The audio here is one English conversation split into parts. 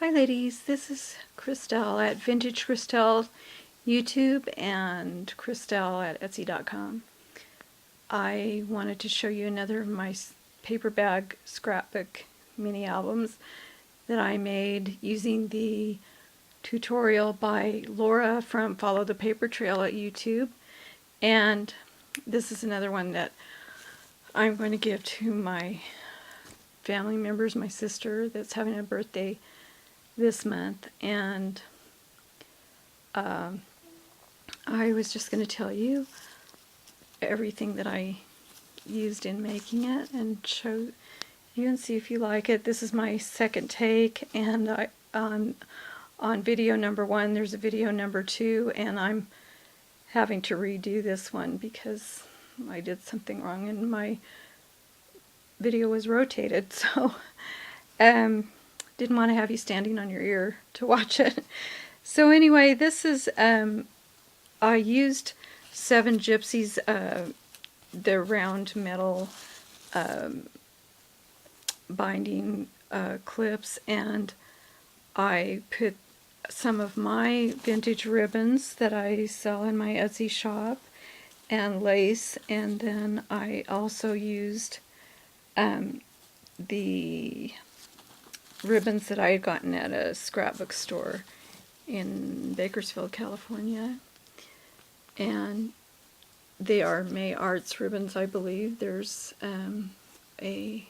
Hi ladies, this is Chrystelle at Vintage Chrystelle YouTube and Chrystelle at Etsy.com. I wanted to show you another of my paper bag scrapbook mini albums that I made using the tutorial by Laura from Follow the Paper Trail at YouTube. And this is another one that I'm going to give to my family members, my sister that's having a birthday this month, and I was just going to tell you everything that I used in making it and show you and see if you like it. This is my second take, and on video number 1 there's a video number 2, and I'm having to redo this one because I did something wrong and my video was rotated, so didn't want to have you standing on your ear to watch it. So anyway, this is I used 7 Gypsies, the round metal binding clips, and I put some of my vintage ribbons that I sell in my Etsy shop and lace, and then I also used the ribbons that I had gotten at a scrapbook store in Bakersfield, California, and they are May Arts ribbons, I believe. There's a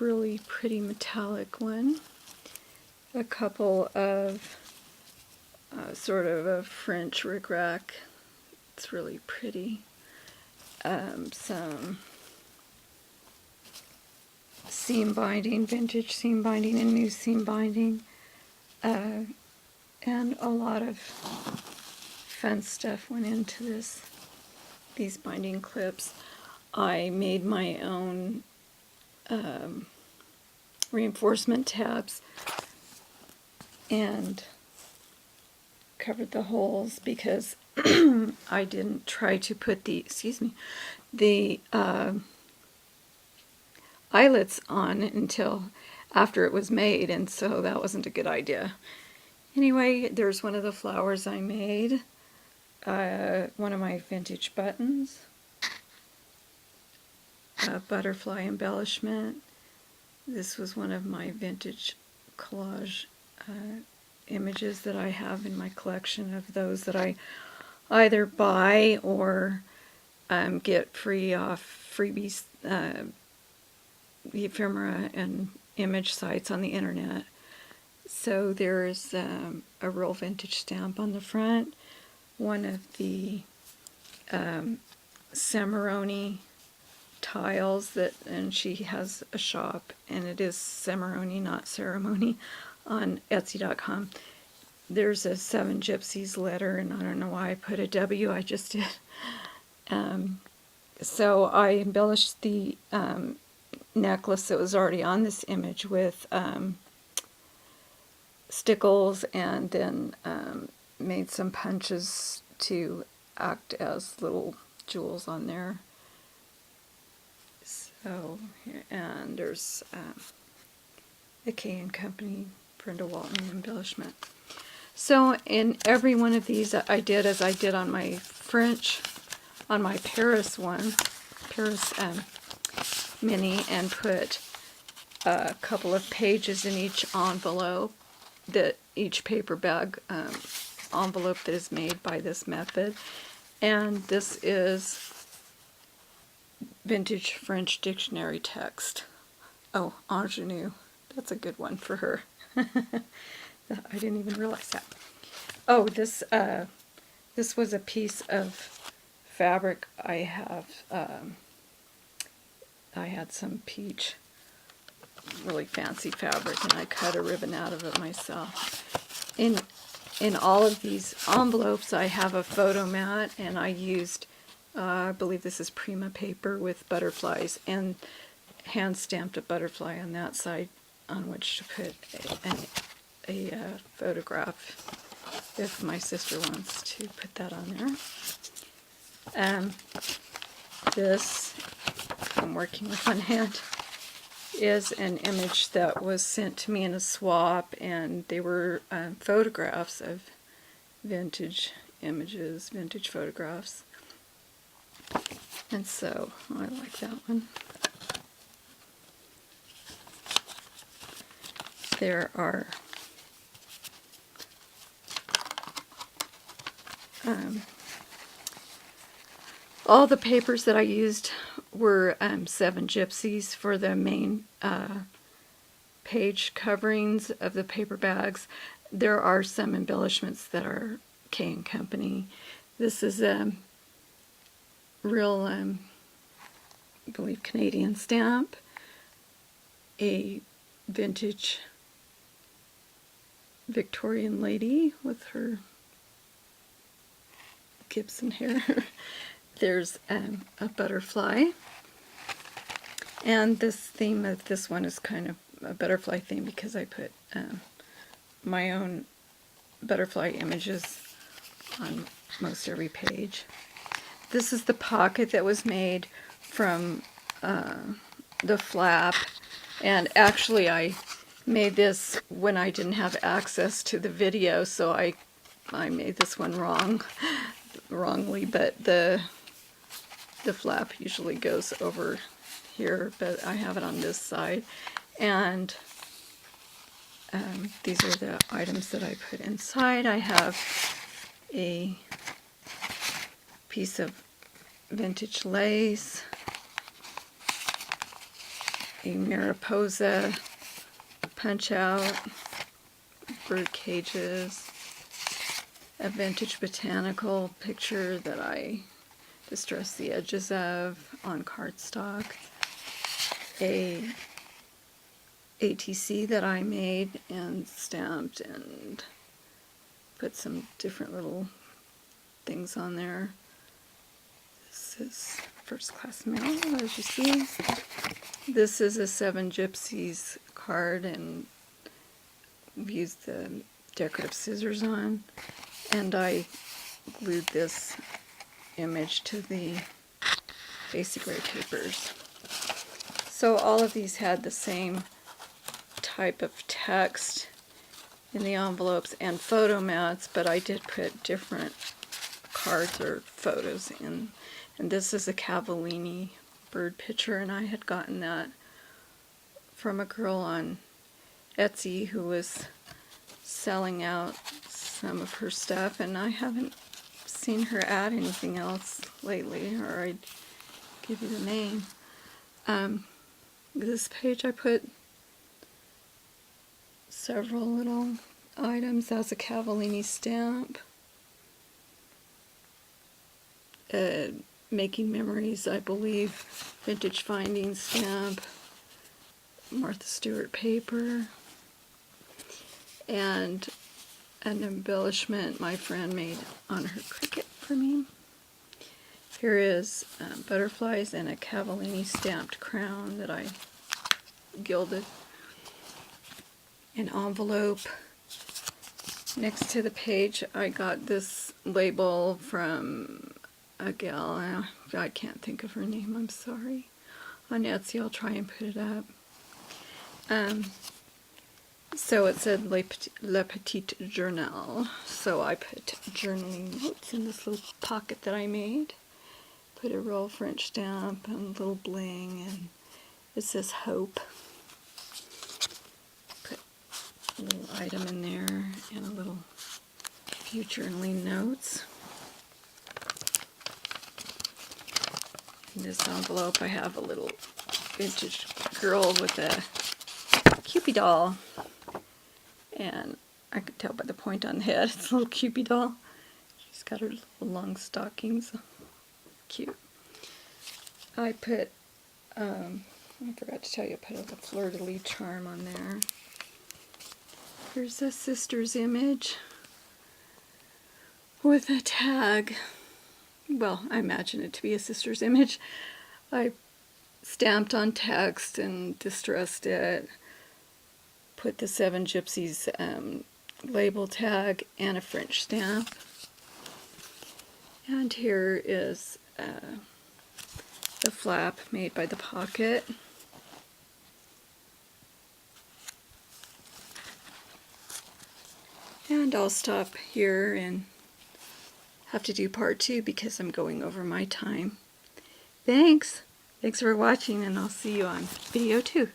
really pretty metallic one, a couple of sort of a French rickrack, it's really pretty, some seam binding, vintage seam binding and new seam binding, and a lot of fun stuff went into these binding clips. I made my own reinforcement tabs and covered the holes because I didn't try to put the eyelets on until after it was made, and so that wasn't a good idea. Anyway, there's one of the flowers I made, one of my vintage buttons, a butterfly embellishment. This was one of my vintage collage images that I have in my collection of those that I either buy or get free off freebies, ephemera and image sites on the internet. So there's a real vintage stamp on the front, one of the Cimarroni tiles and she has a shop, and it is Cimarroni, not ceremony, on Etsy.com. There's a 7 Gypsies letter, and I don't know why I put a W, I just did. So I embellished the necklace that was already on this image with stickles, and then made some punches to act as little jewels on there. So, and there's the K & Company Brenda Walton embellishment. So in every one of these I did as I did on my Paris one, Paris mini, and put a couple of pages in each envelope, each paper bag envelope that is made by this method. And this is vintage French dictionary text. Oh, ingenue. That's a good one for her. I didn't even realize that. Oh, this was a piece of fabric I have. I had some peach, really fancy fabric, and I cut a ribbon out of it myself. In all of these envelopes I have a photo mat, and I used I believe this is Prima paper with butterflies, and hand stamped a butterfly on that side on which to put a photograph if my sister wants to put that on there. This, I'm working with one hand, is an image that was sent to me in a swap, and they were photographs of vintage images, vintage photographs. And so I like that one. There are all the papers that I used were 7 Gypsies for the main page coverings of the paper bags. There are some embellishments that are K & Company. This is a real, I believe, Canadian stamp. A vintage Victorian lady with her Gibson hair. There's a butterfly. And this theme of this one is kind of a butterfly theme because I put my own butterfly images on most every page. This is the pocket that was made from the flap, and actually I made this when I didn't have access to the video, so I made this one wrongly, but the flap usually goes over here, but I have it on this side. And these are the items that I put inside. I have a piece of vintage lace, a Mariposa punch out, bird cages, a vintage botanical picture that I distressed the edges of on cardstock, a ATC that I made and stamped and put some different little things on there. This is first class mail, as you see. This is a 7 Gypsies card, and I've used the decorative scissors on, and I glued this image to the basic gray papers. So all of these had the same type of text in the envelopes and photo mats, but I did put different cards or photos in. And this is a Cavallini bird picture, and I had gotten that from a girl on Etsy who was selling out some of her stuff, and I haven't seen her add anything else lately, or I'd give you the name. This page I put several little items. That's a Cavallini stamp. Making Memories, I believe, Vintage Findings stamp, Martha Stewart paper, and an embellishment my friend made on her Cricut for me. Here is butterflies and a Cavallini stamped crown that I gilded. An envelope. Next to the page I got this label from a gal, I can't think of her name, I'm sorry. On Etsy, I'll try and put it up. So it said Le Petit Journal, so I put journaling notes in this little pocket that I made. Put a royal French stamp and a little bling, and it says Hope. Put a little item in there and a little few journaling notes. In this envelope I have a little vintage girl with a Cupid doll, and I could tell by the point on the head it's a little Cupid doll. She's got her little long stockings. Cute. I put, I forgot to tell you, I put a little fleur-de-lis charm on there. Here's a sister's image with a tag. Well, I imagine it to be a sister's image. I stamped on text and distressed it, put the 7 Gypsies label tag and a French stamp. And here is the flap made by the pocket. And I'll stop here and have to do part 2 because I'm going over my time. Thanks! Thanks for watching, and I'll see you on video 2.